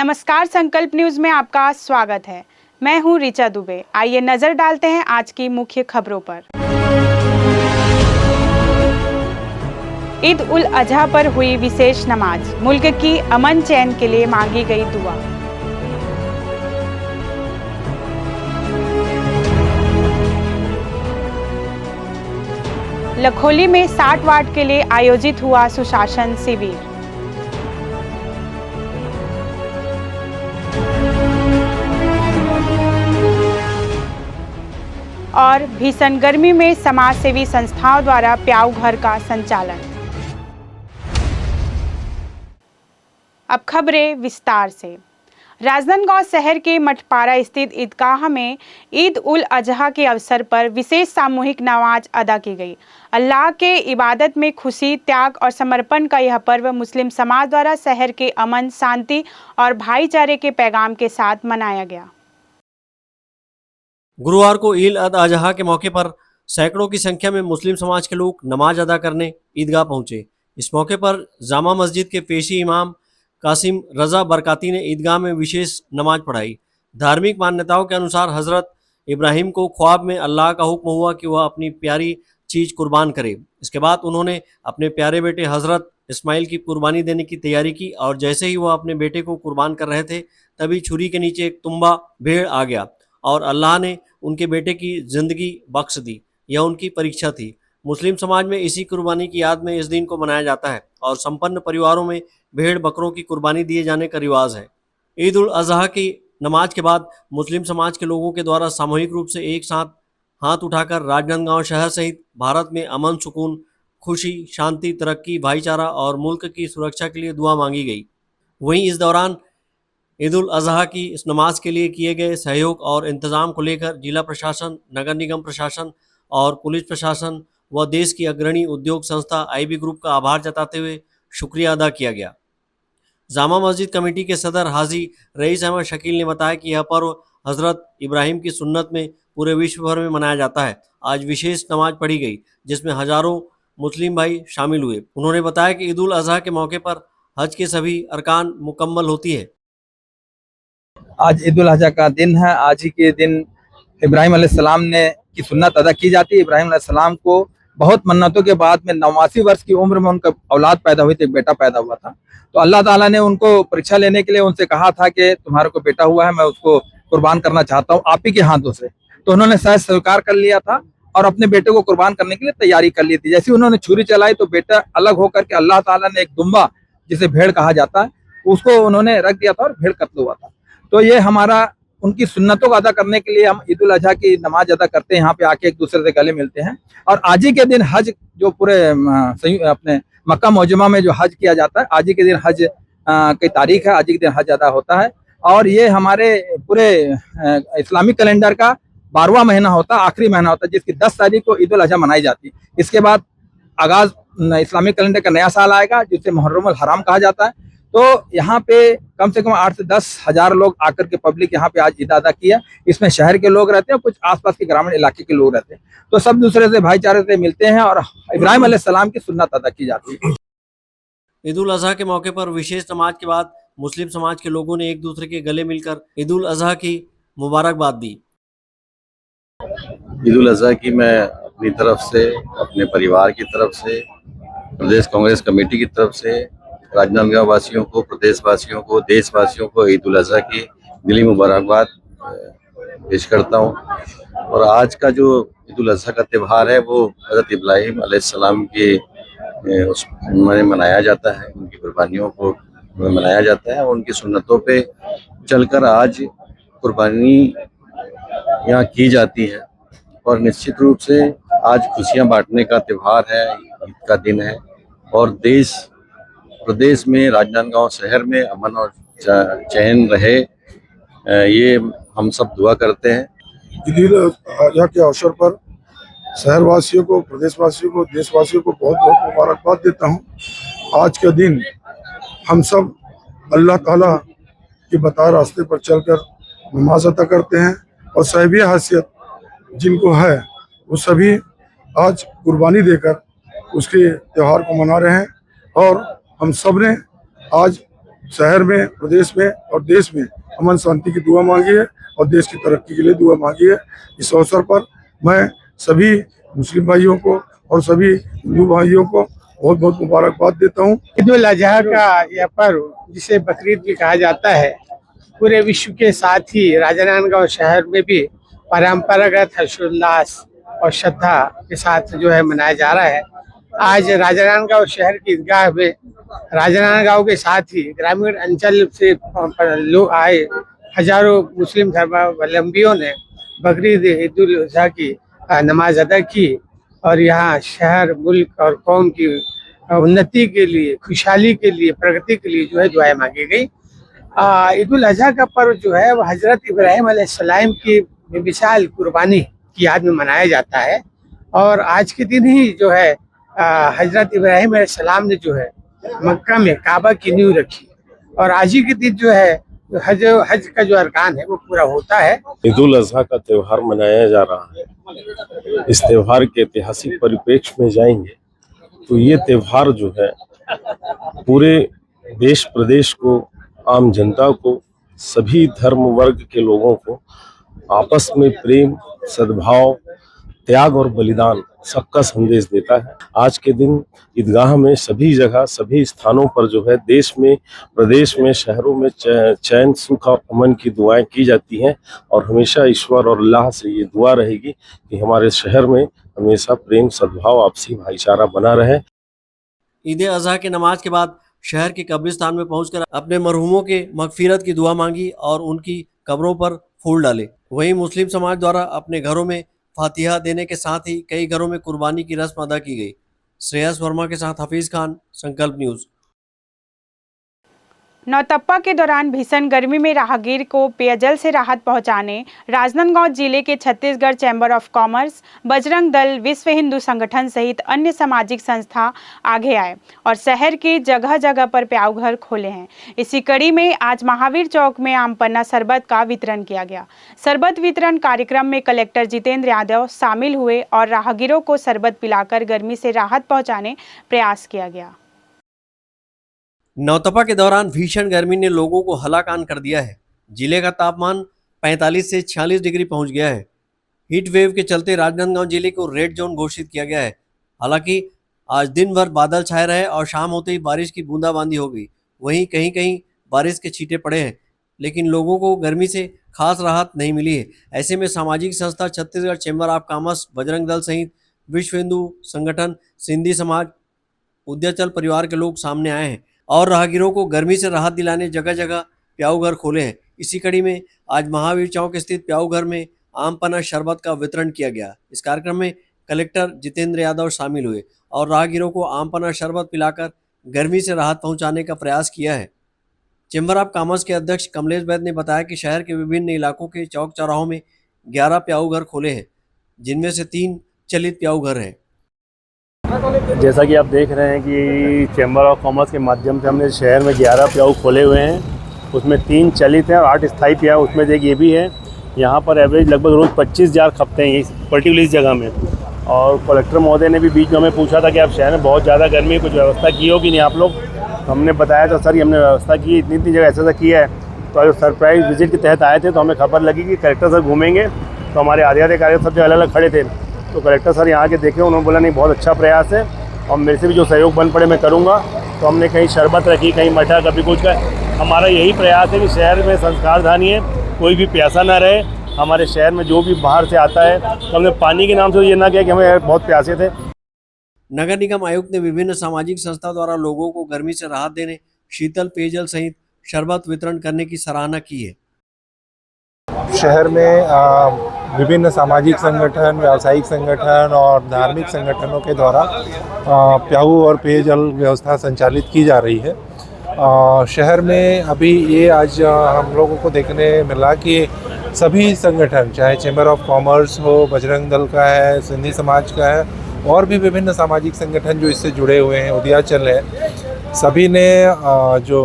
नमस्कार, संकल्प न्यूज में आपका स्वागत है। मैं हूं ऋचा दुबे। आइए नजर डालते हैं आज की मुख्य खबरों पर। ईद उल अजहा पर हुई विशेष नमाज, मुल्क की अमन चैन के लिए मांगी गई दुआ। लखोली में 60 वार्ड के लिए आयोजित हुआ सुशासन शिविर। और भीषण गर्मी में समाज सेवी संस्थाओं द्वारा प्याऊ घर का संचालन। अब खबरें विस्तार से। राजनांदगांव शहर के मठपारा स्थित ईदगाह में ईद उल अजहा के अवसर पर विशेष सामूहिक नमाज अदा की गई। अल्लाह के इबादत में खुशी, त्याग और समर्पण का यह पर्व मुस्लिम समाज द्वारा शहर के अमन, शांति और भाईचारे के पैगाम के साथ मनाया गया। गुरुवार को ईद उल अजहा के मौके पर सैकड़ों की संख्या में मुस्लिम समाज के लोग नमाज अदा करने ईदगाह पहुंचे। इस मौके पर जामा मस्जिद के पेशी इमाम कासिम रजा बरकाती ने ईदगाह में विशेष नमाज पढ़ाई। धार्मिक मान्यताओं के अनुसार हजरत इब्राहिम को ख्वाब में अल्लाह का हुक्म हुआ कि वह अपनी प्यारी चीज कुर्बान करे। इसके बाद उन्होंने अपने प्यारे बेटे हजरत इस्माइल की कुर्बानी देने की तैयारी की और जैसे ही वह अपने बेटे को कुर्बान कर रहे थे तभी छुरी के नीचे एक तुम्बा भेड़ आ गया और अल्लाह ने उनके बेटे की जिंदगी बख्श दी। यह उनकी परीक्षा थी। मुस्लिम समाज में इसी कुर्बानी की याद में इस दिन को मनाया जाता है और संपन्न परिवारों में भेड़ बकरों की कुर्बानी दिए जाने का रिवाज है। ईद उल अजहा की नमाज के बाद मुस्लिम समाज के लोगों के द्वारा सामूहिक रूप से एक साथ हाथ उठाकर राजनांदगांव शहर सहित भारत में अमन, सुकून, खुशी, शांति, तरक्की, भाईचारा और मुल्क की सुरक्षा के लिए दुआ मांगी गई। वहीं इस दौरान ईद उल अजहा की इस नमाज के लिए किए गए सहयोग और इंतजाम को लेकर जिला प्रशासन, नगर निगम प्रशासन और पुलिस प्रशासन व देश की अग्रणी उद्योग संस्था आईबी ग्रुप का आभार जताते हुए शुक्रिया अदा किया गया। जामा मस्जिद कमेटी के सदर हाजी रईस अहमद शकील ने बताया कि यह पर्व हजरत इब्राहिम की सुन्नत में पूरे विश्व भर में मनाया जाता है। आज विशेष नमाज पढ़ी गई जिसमें हजारों मुस्लिम भाई शामिल हुए। उन्होंने बताया कि ईद उल अजहा के मौके पर हज के सभी अरकान मुकम्मल होती है। आज ईद उल अजहा का दिन है। आज ही के दिन इब्राहिम अलैहिस्सलाम ने की सुन्नत अदा की जाती है। इब्राहिम अलैहिस्सलाम को बहुत मन्नतों के बाद में 89 वर्ष की उम्र में उनका औलाद पैदा हुई थी, एक बेटा पैदा हुआ था। तो अल्लाह ताला ने उनको परीक्षा लेने के लिए उनसे कहा था कि तुम्हारे को बेटा हुआ है, मैं उसको कुर्बान करना चाहता हूँ आप ही के हाथों से। तो उन्होंने शायद स्वीकार कर लिया था और अपने बेटे को कुर्बान करने के लिए तैयारी कर ली थी। जैसे उन्होंने छुरी चलाई तो बेटा अलग होकर के अल्लाह ताला ने एक दुम्बा, जिसे भेड़ कहा जाता है, उसको उन्होंने रख दिया था और भेड़ कत्ल हुआ था। तो ये हमारा उनकी सुन्नतों को अदा करने के लिए हम ईद उल अजहा की नमाज अदा करते हैं। यहाँ पे आके एक दूसरे से गले मिलते हैं। और आज ही के दिन हज, जो पूरे अपने मक्का मुअज्जमा में जो हज किया जाता है, आज ही के दिन हज की तारीख है, आज ही के दिन हज अदा होता है। और ये हमारे पूरे इस्लामिक कैलेंडर का 12वां महीना होता है, आखिरी महीना होता है, जिसकी 10 तारीख को ईद उल अजहा मनाई जाती है। इसके बाद आगाज इस्लामिक कैलेंडर का नया साल आएगा जिसे मुहर्रम अल हराम कहा जाता है। तो यहाँ पे कम से कम 8 से 10 हजार लोग आकर के पब्लिक यहाँ पे आज ईद अदा किया। इसमें शहर के लोग रहते हैं, कुछ आसपास के ग्रामीण इलाके के लोग रहते हैं। तो सब दूसरे से भाईचारे से मिलते हैं और इब्राहिम अलैहिस्सलाम की सुन्नत अदा की जाती है। ईद उल अजहा के मौके पर विशेष नमाज के बाद मुस्लिम समाज के लोगों ने एक दूसरे के गले मिलकर ईद उल अजहा की मुबारकबाद दी। ईद उल अजहा की मैं अपनी तरफ से, अपने परिवार की तरफ से, प्रदेश कांग्रेस कमेटी की तरफ से राजनांदगांव वासियों को, प्रदेश वासियों को, देशवासियों को ईद उल अजहा की दिली मुबारकबाद पेश करता हूँ। और आज का जो ईद उल अजहा का त्यौहार है वो हज़रत इब्राहिम अलैहिस्सलाम के उसमें मनाया जाता है, उनकी कुर्बानियों को मनाया जाता है। उनकी सुन्नतों पे चलकर आज कुर्बानी यहाँ की जाती है और निश्चित रूप से आज खुशियाँ बांटने का त्यौहार है, ईद का दिन है। और देश प्रदेश में, राजनांदगांव शहर में अमन और चैन रहे, ये हम सब दुआ करते हैं। ईद उल अजहा के अवसर पर शहरवासियों को, प्रदेशवासियों को, देशवासियों को बहुत बहुत मुबारकबाद देता हूँ। आज का दिन हम सब अल्लाह ताला के बताए रास्ते पर चलकर नमाज अदा करते हैं और साहिबी हैसियत जिनको है वो सभी आज कुर्बानी देकर उसके त्यौहार को मना रहे हैं। और हम सब ने आज शहर में, प्रदेश में और देश में अमन शांति की दुआ मांगी है और देश की तरक्की के लिए दुआ मांगी है। इस अवसर पर मैं सभी मुस्लिम भाइयों को और सभी हिंदू भाइयों को बहुत बहुत मुबारकबाद देता हूँ। ईद उल अजहा का यह पर्व जिसे बकरीद भी कहा जाता है, पूरे विश्व के साथ ही राजनांदगांव शहर में भी परंपरागत हर्षोल्लास और श्रद्धा के साथ जो है मनाया जा रहा है। आज राजनांदगांव शहर की ईदगाह में राजनांदगांव के साथ ही ग्रामीण अंचल से लोग आए हजारों मुस्लिम धर्मावलंबियों ने बकरीद ईद उल अजहा की नमाज अदा की और यहाँ शहर, मुल्क और कौम की उन्नति के लिए, खुशहाली के लिए, प्रगति के लिए जो है दुआएं मांगी गई। ईद उल अजहा का पर्व जो है वह हजरत इब्राहिम अलैहिस्सलाम की विशाल कुर्बानी की याद में मनाया जाता है और आज के दिन ही जो है हजरत इब्राहिम अलैहिस्सलाम ने जो है मक्का में काबा की नींव रखी और आज ही के दिन जो है हज का जो अरकान है वो पूरा होता है। ईद उल अजहा का त्यौहार मनाया जा रहा है। इस त्यौहार के ऐतिहासिक परिप्रेक्ष्य में जाएंगे तो ये त्यौहार जो है पूरे देश प्रदेश को, आम जनता को, सभी धर्म वर्ग के लोगों को आपस में प्रेम, सद्भाव, त्याग और बलिदान सबका संदेश देता है। आज के दिन ईदगाह में सभी जगह, सभी स्थानों पर जो है देश में, प्रदेश में, शहरों में चैन, सुख और अमन की दुआएं की जाती हैं और हमेशा ईश्वर और अल्लाह से ये दुआ रहेगी कि हमारे शहर में हमेशा प्रेम, सद्भाव, आपसी भाईचारा बना रहे। ईद अजहा के नमाज के बाद शहर के कब्रिस्तान में पहुंचकर अपने मरहूमों के मगफिरत की दुआ मांगी और उनकी कब्रों पर फूल डाले। वहीं मुस्लिम समाज द्वारा अपने घरों में फातिहा देने के साथ ही कई घरों में कुर्बानी की रस्म अदा की गई। श्रेयस वर्मा के साथ हफीज खान, संकल्प न्यूज। नौतप्पा के दौरान भीषण गर्मी में राहगीर को पेयजल से राहत पहुंचाने राजनांदगांव जिले के Chhattisgarh chamber of commerce, Bajrang Dal, विश्व हिंदू संगठन सहित अन्य सामाजिक संस्था आगे आए और शहर के जगह जगह पर प्याऊ घर खोले हैं। इसी कड़ी में आज महावीर चौक में आम पन्ना शरबत का वितरण किया गया। शरबत वितरण कार्यक्रम में कलेक्टर जितेंद्र यादव शामिल हुए और राहगीरों को शरबत पिलाकर गर्मी से राहत पहुँचाने प्रयास किया गया। नौतपा के दौरान भीषण गर्मी ने लोगों को हलाकान कर दिया है। जिले का तापमान 45 से 46 डिग्री पहुंच गया है। हीट वेव के चलते राजनांदगांव जिले को रेड जोन घोषित किया गया है। हालांकि आज दिन भर बादल छाए रहे और शाम होते ही बारिश की बूंदाबांदी हो गई। वहीं कहीं कहीं बारिश के छींटे पड़े हैं, लेकिन लोगों को गर्मी से खास राहत नहीं मिली है। ऐसे में सामाजिक संस्था Chhattisgarh chamber of commerce, Bajrang Dal सहित विश्व हिंदू संगठन, सिंधी समाज, उद्याचल परिवार के लोग सामने आए हैं और राहगीरों को गर्मी से राहत दिलाने जगह जगह प्याऊ घर खोले हैं। इसी कड़ी में आज महावीर चौक स्थित प्याऊ घर में आम पन्ना शरबत का वितरण किया गया। इस कार्यक्रम में कलेक्टर जितेंद्र यादव शामिल हुए और राहगीरों को आम पन्ना शरबत पिलाकर गर्मी से राहत पहुंचाने का प्रयास किया है। चैम्बर ऑफ कॉमर्स के अध्यक्ष कमलेश वैद्य ने बताया कि शहर के विभिन्न इलाकों के चौक चौराहों में 11 प्याऊ घर खोले हैं, जिनमें से 3 चलित प्याऊ घर हैं। जैसा कि आप देख रहे हैं कि चैम्बर ऑफ कॉमर्स के माध्यम से हमने शहर में 11 प्याऊ खोले हुए हैं। उसमें 3 चलित हैं और 8 स्थायी प्याऊ, उसमें से एक ये भी है। यहाँ पर एवरेज लगभग रोज़ 25 जार खपते हैं इस पर्टिकुलर इस जगह में। और कलेक्टर महोदय ने भी बीच में हमें पूछा था कि आप शहर में बहुत ज़्यादा गर्मी है, कुछ व्यवस्था की हो कि नहीं आप लोग। हमने बताया था सर ये हमने व्यवस्था की, इतनी जगह ऐसा किया है। तो आज सरप्राइज़ विजिट के तहत आए थे तो हमें खबर लगी कि कलेक्टर सर घूमेंगे, तो हमारे आधे कार्यकर्ता सब जगह अलग अलग खड़े थे। तो कलेक्टर सर यहाँ के देखे, उन्होंने बोला नहीं बहुत अच्छा प्रयास है और मेरे से भी जो सहयोग बन पड़े मैं करूँगा। तो हमने कहीं शरबत रखी, कहीं मठा, कभी कुछ का। हमारा यही प्रयास है कि शहर में संस्कारधानी है, कोई भी प्यासा ना रहे। हमारे शहर में जो भी बाहर से आता है तो हमने पानी के नाम से ये ना किया कि हमें बहुत प्यासे थे। नगर निगम आयुक्त ने विभिन्न सामाजिक संस्था द्वारा लोगों को गर्मी से राहत देने शीतल पेयजल सहित शरबत वितरण करने की सराहना की है। शहर में विभिन्न सामाजिक संगठन, व्यावसायिक संगठन और धार्मिक संगठनों के द्वारा प्याऊ और पेयजल व्यवस्था संचालित की जा रही है। शहर में अभी ये आज हम लोगों को देखने मिला कि सभी संगठन, चाहे चैम्बर ऑफ कॉमर्स हो, बजरंग दल का है, सिंधी समाज का है और भी विभिन्न सामाजिक संगठन जो इससे जुड़े हुए हैं, उद्याचल है, सभी ने जो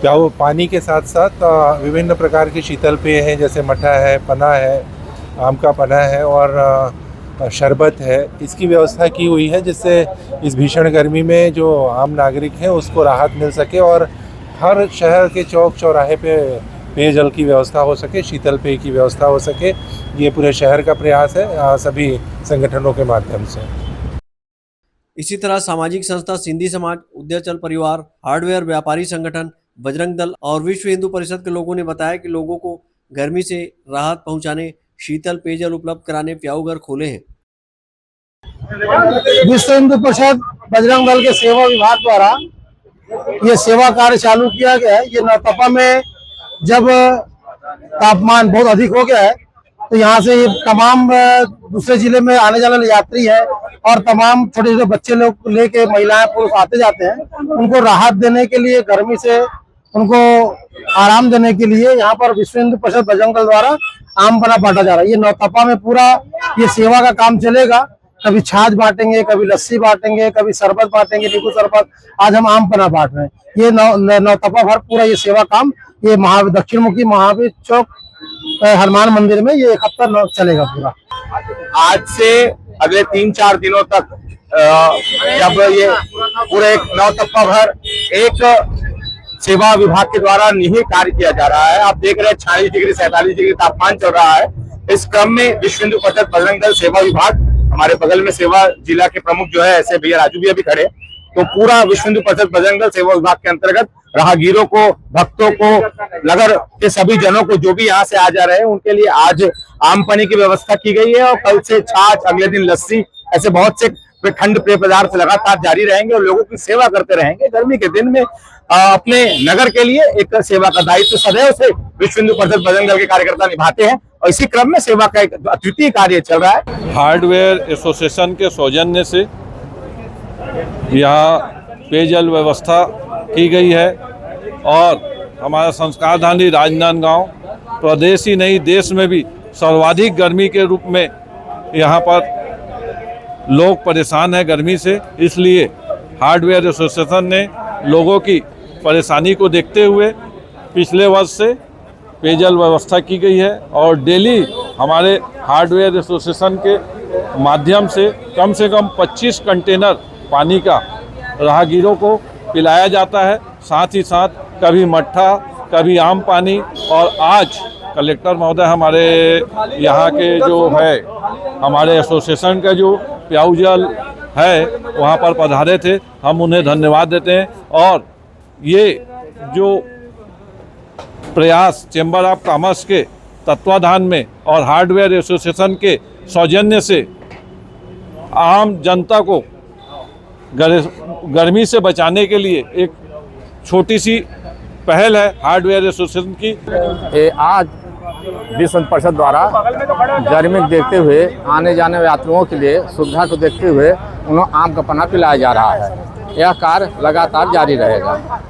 प्याऊ पानी के साथ साथ विभिन्न प्रकार के शीतल पेय हैं, जैसे मठा है, पना है, आम का पना है और शरबत है, इसकी व्यवस्था की हुई है, जिससे इस भीषण गर्मी में जो आम नागरिक हैं उसको राहत मिल सके और हर शहर के चौक चौराहे पे पेयजल की व्यवस्था हो सके, शीतल पेय की व्यवस्था हो सके, ये पूरे शहर का प्रयास है सभी संगठनों के माध्यम से। इसी तरह सामाजिक संस्था सिंधी समाज, उद्याचल परिवार, हार्डवेयर व्यापारी संगठन, बजरंग दल और विश्व हिंदू परिषद के लोगों ने बताया कि लोगों को गर्मी से राहत पहुंचाने, शीतल पेयजल उपलब्ध कराने प्याऊ घर खोले हैं। विश्व हिंदू परिषद बजरंग दल के सेवा विभाग द्वारा ये सेवा कार्य चालू किया गया है। ये नौतपा में जब तापमान बहुत अधिक हो गया है तो यहाँ से तमाम दूसरे जिले में आने जाने वाले यात्री हैं और तमाम छोटे छोटे बच्चे लोग लेके महिलाएं पुरुष आते जाते हैं, उनको राहत देने के लिए, गर्मी से उनको आराम देने के लिए यहाँ पर विश्व हिंदू परिषद बजरंग दल द्वारा आम पन्ना बांटा जा रहा है। ये नौतपा में पूरा ये सेवा का काम चलेगा। कभी छाछ बांटेंगे, कभी लस्सी बांटेंगे, कभी शरबत बांटेंगे, नींबू शरबत। आज हम आम पन्ना बांट रहे हैं। ये नौतपा भर पूरा ये सेवा काम ये दक्षिण मुखी महावीर चौक हनुमान मंदिर में ये 1 हफ्ता चलेगा पूरा। आज से अगले 3-4 दिनों तक जब ये पूरे नौतपा भर एक सेवा विभाग के द्वारा निहित कार्य किया जा रहा है। आप देख रहे हैं 46 डिग्री 47 डिग्री तापमान चल रहा है। इस क्रम में विश्व हिंदू परिषद बजरंग दल सेवा विभाग, हमारे बगल में सेवा जिला के प्रमुख जो है ऐसे भैया राजू भैया भी खड़े, तो पूरा विश्व हिंदू परिषद बजरंग दल सेवा विभाग के अंतर्गत राहगीरों को, भक्तों को, नगर के सभी जनों को जो भी यहाँ से आ जा रहे हैं उनके लिए आज आम पानी की व्यवस्था की गई है और कल से छाछ, अगले दिन लस्सी, ऐसे बहुत से ठंड पेय पदार्थ लगातार जारी रहेंगे और लोगों की सेवा करते रहेंगे। गर्मी के दिन में अपने नगर के लिए एक सेवा का दायित्व सदैव से विश्व हिंदू परिषद बजरंग दल के कार्यकर्ता निभाते हैं और इसी क्रम में सेवा का एक अद्वितीय कार्य चल रहा है। हार्डवेयर एसोसिएशन के सौजन्य से यहाँ पेयजल व्यवस्था की गई है और हमारा संस्कारधानी राजनांदगांव प्रदेश ही नहीं देश में भी सर्वाधिक गर्मी के रूप में यहाँ पर लोग परेशान हैं गर्मी से। इसलिए हार्डवेयर एसोसिएशन ने लोगों की परेशानी को देखते हुए पिछले वर्ष से पेयजल व्यवस्था की गई है और डेली हमारे हार्डवेयर एसोसिएशन के माध्यम से कम 25 कंटेनर पानी का राहगीरों को पिलाया जाता है। साथ ही साथ कभी मट्ठा, कभी आम पानी और आज कलेक्टर महोदय हमारे यहाँ के जो है हमारे एसोसिएशन का जो प्याऊ जल है वहाँ पर पधारे थे। हम उन्हें धन्यवाद देते हैं और ये जो प्रयास चेंबर ऑफ कॉमर्स के तत्वाधान में और हार्डवेयर एसोसिएशन के सौजन्य से आम जनता को गर्मी से बचाने के लिए एक छोटी सी पहल है हार्डवेयर एसोसिएशन की। आज विश्व हिंदू परिषद द्वारा गर्मी को देखते हुए आने जाने वाले यात्रियों के लिए सुविधा को देखते हुए उन्हें आम का पन्ना पिलाया जा रहा है। यह कार्य लगातार जारी रहेगा।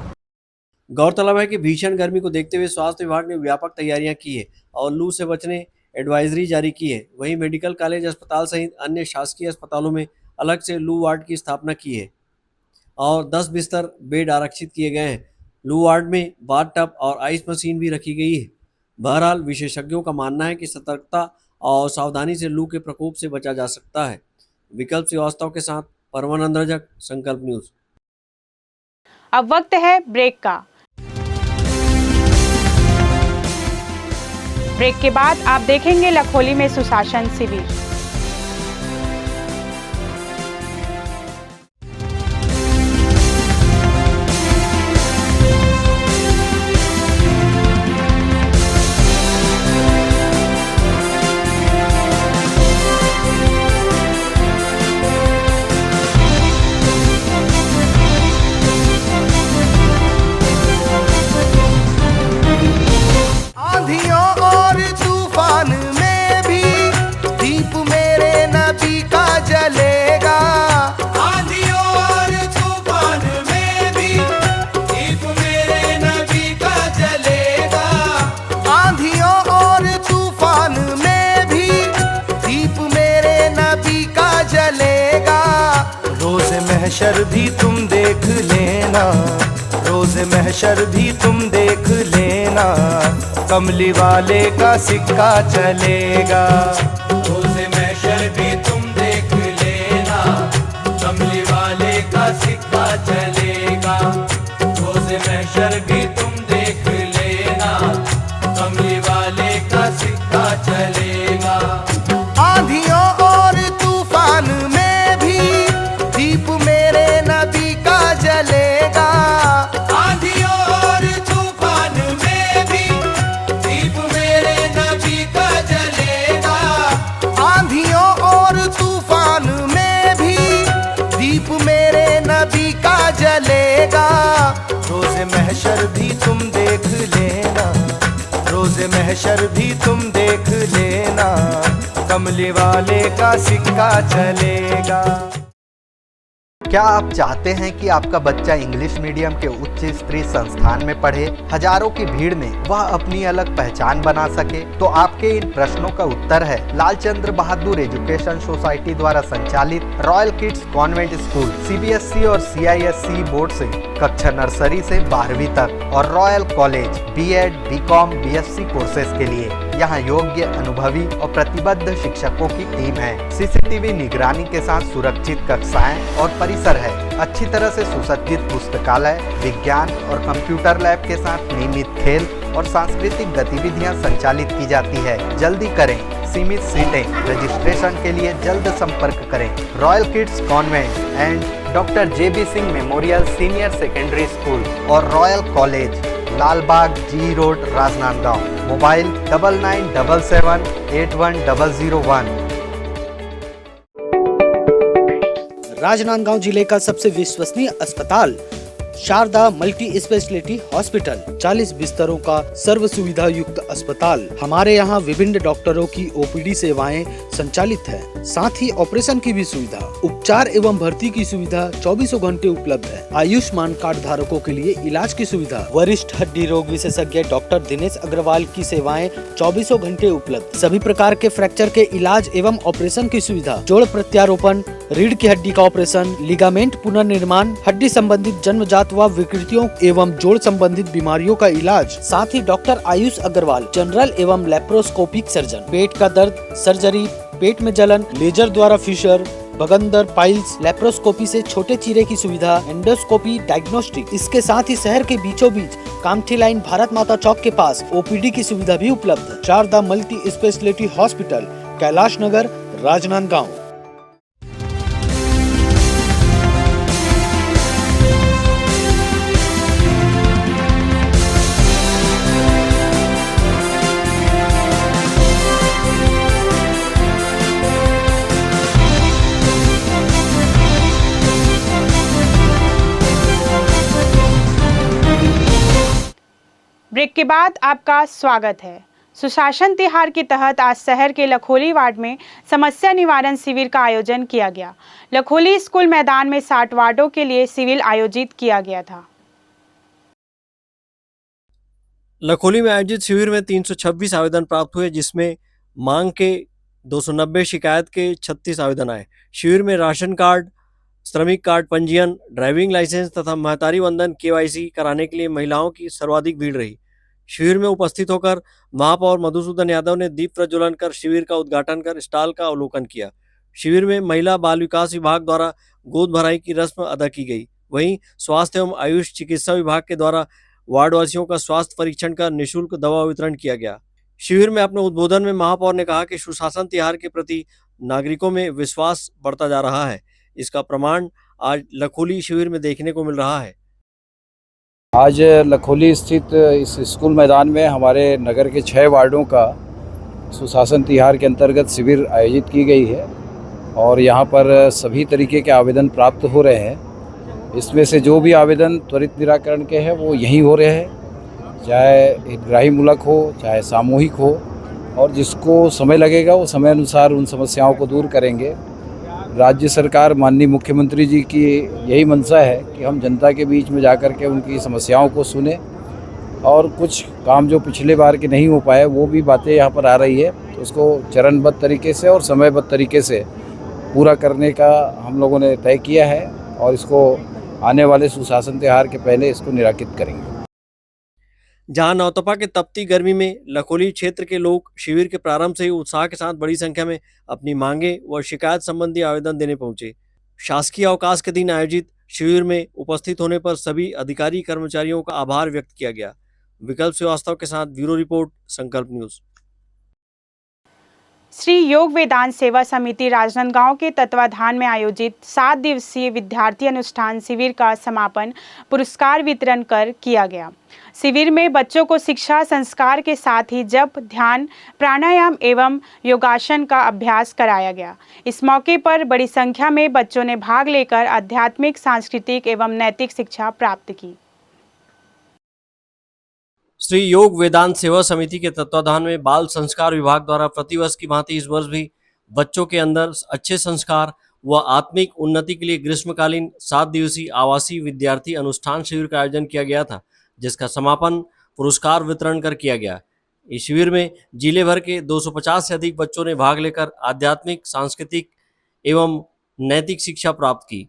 गौरतलब है कि भीषण गर्मी को देखते हुए स्वास्थ्य विभाग ने व्यापक तैयारियां की है और लू से बचने एडवाइजरी जारी की है। वहीं मेडिकल कॉलेज अस्पताल सहित अन्य शासकीय अस्पतालों में अलग से लू वार्ड की स्थापना की है और 10 बिस्तर बेड आरक्षित किए गए हैं। लू वार्ड में बाथ टब और आइस मशीन भी रखी गई है। बहरहाल विशेषज्ञों का मानना है कि सतर्कता और सावधानी से लू के प्रकोप से बचा जा सकता है। विकल्प श्रीवास्तव के साथ परमानंद रजक, संकल्प न्यूज। अब वक्त है ब्रेक का। ब्रेक के बाद आप देखेंगे लखोली में सुशासन शिविर। महशर भी तुम देख लेना, रोज महशर भी तुम देख लेना, कमली वाले का सिक्का चलेगा। रोज महशर भी तुम देख लेना, कमली वाले का सिक्का चलेगा। रोज महशर भी जलेगा। रोज़े महशर भी तुम देख लेना, रोज़े महशर भी तुम देख लेना, कमली वाले का सिक्का चलेगा। क्या आप चाहते हैं कि आपका बच्चा इंग्लिश मीडियम के उच्च स्तरीय संस्थान में पढ़े, हजारों की भीड़ में वह अपनी अलग पहचान बना सके? तो आपके इन प्रश्नों का उत्तर है लालचंद्र बहादुर एजुकेशन सोसाइटी द्वारा संचालित royal kids convent school, CBSE और सीआईएससी बोर्ड से कक्षा नर्सरी से 12वीं तक, और royal college BEd, BCom, BSc courses के लिए। यहाँ योग्य, अनुभवी और प्रतिबद्ध शिक्षकों की टीम है। सीसीटीवी निगरानी के साथ सुरक्षित कक्षाएं और परिसर है। अच्छी तरह से सुसज्जित पुस्तकालय, विज्ञान और कंप्यूटर लैब के साथ नियमित खेल और सांस्कृतिक गतिविधियां संचालित की जाती है। जल्दी करें, सीमित सीटें। रजिस्ट्रेशन के लिए जल्द संपर्क करें। Royal kids convent and doctor JB Singh memorial senior secondary school और royal college, Lalbagh G road, Rajnandgaon. Mobile 9977 810001। Rajnandgaon जिले का सबसे विश्वसनीय अस्पताल शारदा मल्टी स्पेशलिटी हॉस्पिटल, 40 बिस्तरों का सर्व सुविधा युक्त अस्पताल। हमारे यहाँ विभिन्न डॉक्टरों की OPD सेवाएं संचालित है, साथ ही ऑपरेशन की भी सुविधा। उपचार एवं भर्ती की सुविधा 24 घंटे उपलब्ध है। आयुष्मान कार्ड धारकों के लिए इलाज की सुविधा। वरिष्ठ हड्डी रोग विशेषज्ञ डॉक्टर दिनेश अग्रवाल की सेवाएं 24 घंटे उपलब्ध। सभी प्रकार के फ्रैक्चर के इलाज एवं ऑपरेशन की सुविधा। जोड़ प्रत्यारोपण, रीढ़ की हड्डी का ऑपरेशन, लिगामेंट पुनर्निर्माण, हड्डी संबंधित जन्मजात व विकृतियों एवं जोड़ संबंधित बीमारियों का इलाज। साथ ही डॉक्टर आयुष अग्रवाल जनरल एवं लेप्रोस्कोपिक सर्जन, पेट का दर्द, सर्जरी, पेट में जलन, लेजर द्वारा फिशर, बगंदर, पाइल्स, लेप्रोस्कोपी से छोटे चीरे की सुविधा, एंडोस्कोपी, डायग्नोस्टिक। इसके साथ ही शहर के बीचों बीच कामठी लाइन भारत माता चौक के पास OPD की सुविधा भी उपलब्ध है। Sharda multi specialty hospital, Kailash Nagar, Rajnandgaon. Break के बाद आपका स्वागत है। सुशासन तिहार के तहत आज शहर के लखोली वार्ड में समस्या निवारण शिविर का आयोजन किया गया। लखोली स्कूल मैदान में 60 वार्डों के लिए शिविर आयोजित किया गया था। लखोली में आयोजित शिविर में 326 आवेदन प्राप्त हुए, जिसमें मांग के 290, शिकायत के 36 आवेदन आए। शिविर में राशन कार्ड, श्रमिक कार्ड पंजीयन, ड्राइविंग लाइसेंस तथा महतारी वंदन KYC कराने के लिए महिलाओं की सर्वाधिक भीड़ रही। शिविर में उपस्थित होकर महापौर मधुसूदन यादव ने दीप प्रज्वलन कर शिविर का उद्घाटन कर स्टॉल का अवलोकन किया। शिविर में महिला बाल विकास विभाग द्वारा गोद भराई की रस्म अदा की गई। वहीं स्वास्थ्य एवं आयुष चिकित्सा विभाग के द्वारा वार्डवासियों का स्वास्थ्य परीक्षण कर निःशुल्क दवा वितरण किया गया। शिविर में अपने उद्बोधन में महापौर ने कहा कि सुशासन तिहार के प्रति नागरिकों में विश्वास बढ़ता जा रहा है। इसका प्रमाण आज लखोली शिविर में देखने को मिल रहा है। आज लखोली स्थित इस स्कूल मैदान में हमारे नगर के 6 वार्डों का सुशासन तिहार के अंतर्गत शिविर आयोजित की गई है और यहाँ पर सभी तरीके के आवेदन प्राप्त हो रहे हैं। इसमें से जो भी आवेदन त्वरित निराकरण के हैं वो यहीं हो रहे हैं, चाहे हितग्राही मूलक हो चाहे सामूहिक हो, और जिसको समय लगेगा वो समय अनुसार उन समस्याओं को दूर करेंगे। राज्य सरकार, माननीय मुख्यमंत्री जी की यही मंशा है कि हम जनता के बीच में जाकर के उनकी समस्याओं को सुने, और कुछ काम जो पिछले बार के नहीं हो पाए वो भी बातें यहाँ पर आ रही है, तो उसको चरणबद्ध तरीके से और समयबद्ध तरीके से पूरा करने का हम लोगों ने तय किया है और इसको आने वाले सुशासन त्योहार के पहले इसको निराकृत करेंगे। जहां नौतपा के तपती गर्मी में लखोली क्षेत्र के लोग शिविर के प्रारंभ से ही उत्साह के साथ बड़ी संख्या में अपनी मांगे व शिकायत संबंधी आवेदन देने पहुंचे। शासकीय अवकाश के दिन आयोजित शिविर में उपस्थित होने पर सभी अधिकारी कर्मचारियों का आभार व्यक्त किया गया। विकल्प श्रीवास्तव के साथ ब्यूरो रिपोर्ट, संकल्प न्यूज। श्री योग वेदांत सेवा समिति राजनांदगांव के तत्वाधान में आयोजित 7 दिवसीय विद्यार्थी अनुष्ठान शिविर का समापन पुरस्कार वितरण कर किया गया। शिविर में बच्चों को शिक्षा संस्कार के साथ ही जप, ध्यान, प्राणायाम एवं योगासन का अभ्यास कराया गया। इस मौके पर बड़ी संख्या में बच्चों ने भाग लेकर आध्यात्मिक, सांस्कृतिक एवं नैतिक शिक्षा प्राप्त की। श्री योग वेदांत सेवा समिति के तत्वाधान में बाल संस्कार विभाग द्वारा प्रतिवर्ष की भांति इस वर्ष भी बच्चों के अंदर अच्छे संस्कार व आत्मिक उन्नति के लिए ग्रीष्मकालीन 7 दिवसीय आवासीय विद्यार्थी अनुष्ठान शिविर का आयोजन किया गया था, जिसका समापन पुरस्कार वितरण कर किया गया। इस शिविर में जिले भर के 250 से अधिक बच्चों ने भाग लेकर आध्यात्मिक, सांस्कृतिक एवं नैतिक शिक्षा प्राप्त की।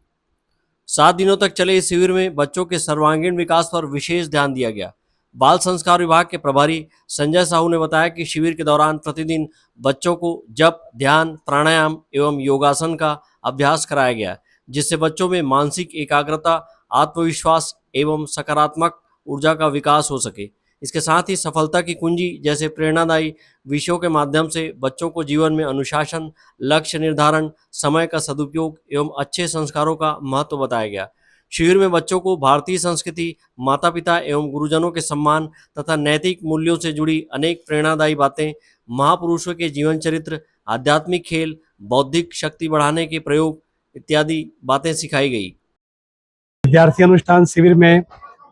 7 दिनों तक चले इस शिविर में बच्चों के सर्वांगीण विकास पर विशेष ध्यान दिया गया। बाल संस्कार विभाग के प्रभारी संजय साहू ने बताया कि शिविर के दौरान प्रतिदिन बच्चों को जप, ध्यान, प्राणायाम एवं योगासन का अभ्यास कराया गया, जिससे बच्चों में मानसिक एकाग्रता, आत्मविश्वास एवं सकारात्मक ऊर्जा का विकास हो सके। इसके साथ ही सफलता की कुंजी जैसे प्रेरणादायी विषयों के माध्यम से बच्चों को जीवन में अनुशासन, लक्ष्य निर्धारण, समय का सदुपयोग एवं अच्छे संस्कारों का महत्व बताया गया। शिविर में बच्चों को भारतीय संस्कृति, माता पिता एवं गुरुजनों के सम्मान तथा नैतिक मूल्यों से जुड़ी अनेक प्रेरणादायी बातें, महापुरुषों के जीवन चरित्र, आध्यात्मिक खेल, बौद्धिक शक्ति बढ़ाने के प्रयोग इत्यादि बातें सिखाई गई। विद्यार्थी अनुष्ठान शिविर में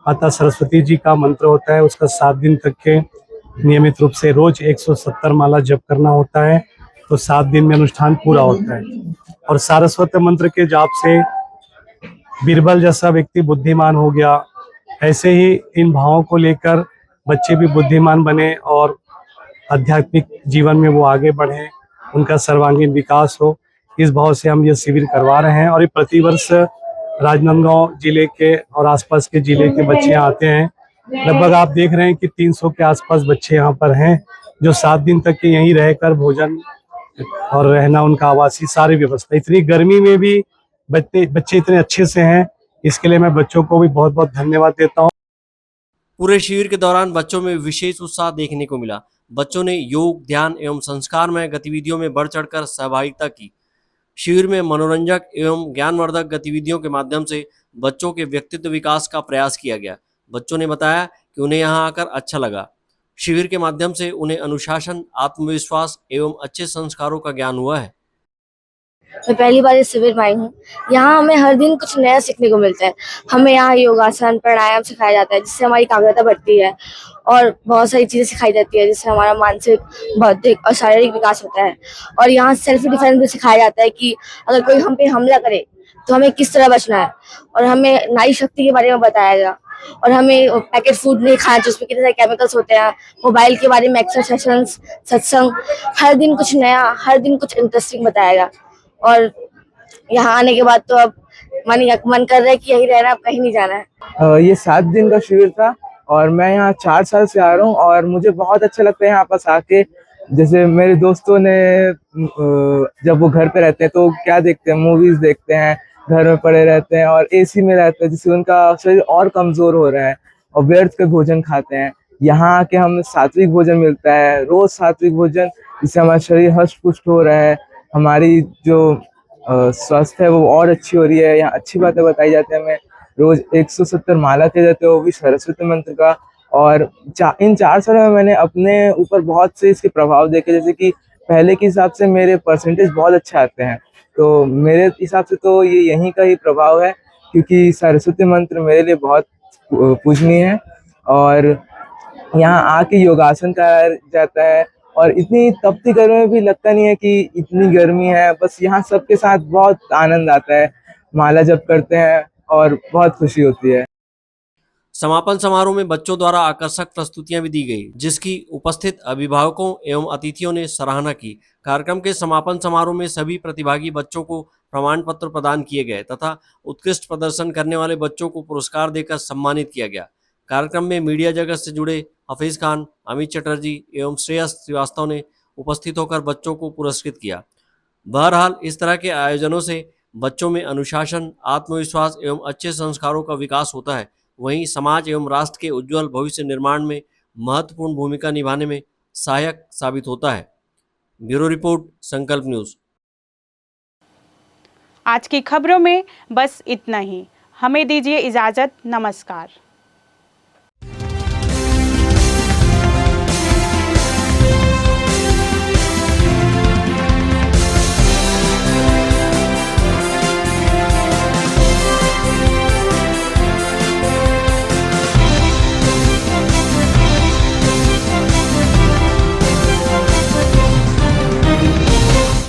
माता सरस्वती जी का मंत्र होता है, उसका 7 दिन तक के नियमित रूप से रोज 170 माला जप करना होता है, तो 7 दिन में अनुष्ठान पूरा होता है। और सारस्वत मंत्र के जाप से बीरबल जैसा व्यक्ति बुद्धिमान हो गया, ऐसे ही इन भावों को लेकर बच्चे भी बुद्धिमान बने और आध्यात्मिक जीवन में वो आगे बढ़े, उनका सर्वांगीण विकास हो, इस भाव से हम ये शिविर करवा रहे हैं। और ये प्रतिवर्ष राजनांदगांव जिले के और आसपास के जिले के बच्चे यहाँ आते हैं। लगभग आप देख रहे हैं कि 300 के आसपास बच्चे यहाँ पर हैं, जो 7 दिन तक के यहीं रहकर भोजन और रहना, उनका आवासीय सारी व्यवस्था, इतनी गर्मी में भी बच्चे इतने अच्छे से हैं, इसके लिए मैं बच्चों को भी बहुत बहुत धन्यवाद देता हूँ। पूरे शिविर के दौरान बच्चों में विशेष उत्साह देखने को मिला। बच्चों ने योग, ध्यान एवं संस्कारमय गतिविधियों में बढ़ चढ़कर सहभागिता की। शिविर में मनोरंजक एवं ज्ञानवर्धक गतिविधियों के माध्यम से बच्चों के व्यक्तित्व विकास का प्रयास किया गया। बच्चों ने बताया कि उन्हें यहाँ आकर अच्छा लगा। शिविर के माध्यम से उन्हें अनुशासन, आत्मविश्वास एवं अच्छे संस्कारों का ज्ञान हुआ है। मैं पहली बार इस शिविर में आई हूँ। यहाँ हमें हर दिन कुछ नया सीखने को मिलता है। हमें यहाँ योगासन, प्राणायाम सिखाया जाता है, जिससे हमारी एकाग्रता बढ़ती है और बहुत सारी चीजें सिखाई जाती है, जिससे हमारा मानसिक, बौद्धिक और शारीरिक विकास होता है। और यहाँ सेल्फ डिफेंस भी सिखाया जाता है कि अगर कोई हम पे हमला करे तो हमें किस तरह बचना है, और हमें नारी शक्ति के बारे में बताया गया। और हमें पैकेट फूड नहीं खाना चाहिए, उसमें कितने सारे केमिकल्स होते हैं। मोबाइल के बारे में एक्स्ट्रा सेशंस, सत्संग, हर दिन कुछ नया, हर दिन कुछ इंटरेस्टिंग बताया गया। और यहाँ आने के बाद तो अब मन कर रहा है कि यहीं रहना, अब कहीं नहीं जाना है। ये 7 दिन का शिविर था और मैं यहाँ 4 साल से आ रहा हूँ और मुझे बहुत अच्छा लगता है यहाँ पास आके। जैसे मेरे दोस्तों ने जब वो घर पे रहते हैं तो क्या देखते हैं, मूवीज देखते हैं, घर में पड़े रहते हैं और एसी में रहते हैं, जिससे उनका शरीर और कमजोर हो रहा है और व्यर्थ के भोजन खाते हैं। यहाँ आके हमें सात्विक भोजन मिलता है, रोज सात्विक भोजन, जिससे हमारा शरीर हष्ट पुष्ट हो रहा है, हमारी जो स्वास्थ्य है वो और अच्छी हो रही है। यहाँ अच्छी बातें बताई जाती है। हमें रोज 170 माला किए जाते हैं, वो भी सरस्वती मंत्र का। और इन 4 सालों में मैंने अपने ऊपर बहुत से इसके प्रभाव देखे, जैसे कि पहले के हिसाब से मेरे परसेंटेज बहुत अच्छे आते हैं। तो मेरे हिसाब से तो ये यहीं का ही प्रभाव है, क्योंकि सरस्वती मंत्र मेरे लिए बहुत पूजनीय है। और यहाँ आके योगासन कराया जाता है और इतनी तपती गर्मी में भी लगता नहीं है कि इतनी गर्मी है। बस यहाँ सबके साथ बहुत आनंद आता है, माला जप करते हैं और बहुत खुशी होती है। समापन समारोह में बच्चों द्वारा आकर्षक प्रस्तुतियां भी दी गई, जिसकी उपस्थित अभिभावकों एवं अतिथियों ने सराहना की। कार्यक्रम के समापन समारोह में सभी प्रतिभागी बच्चों को प्रमाण पत्र प्रदान किए गए तथा उत्कृष्ट प्रदर्शन करने वाले बच्चों को पुरस्कार देकर सम्मानित किया गया। कार्यक्रम में मीडिया जगत से जुड़े हफीज खान, अमित चटर्जी एवं श्रेयस श्रीवास्तव ने उपस्थित होकर बच्चों को पुरस्कृत किया। बहरहाल इस तरह के आयोजनों से बच्चों में अनुशासन, आत्मविश्वास एवं अच्छे संस्कारों का विकास होता है, वहीं समाज एवं राष्ट्र के उज्जवल भविष्य निर्माण में महत्वपूर्ण भूमिका निभाने में सहायक साबित होता है। ब्यूरो रिपोर्ट, संकल्प न्यूज। आज की खबरों में बस इतना ही। हमें दीजिए इजाजत। नमस्कार।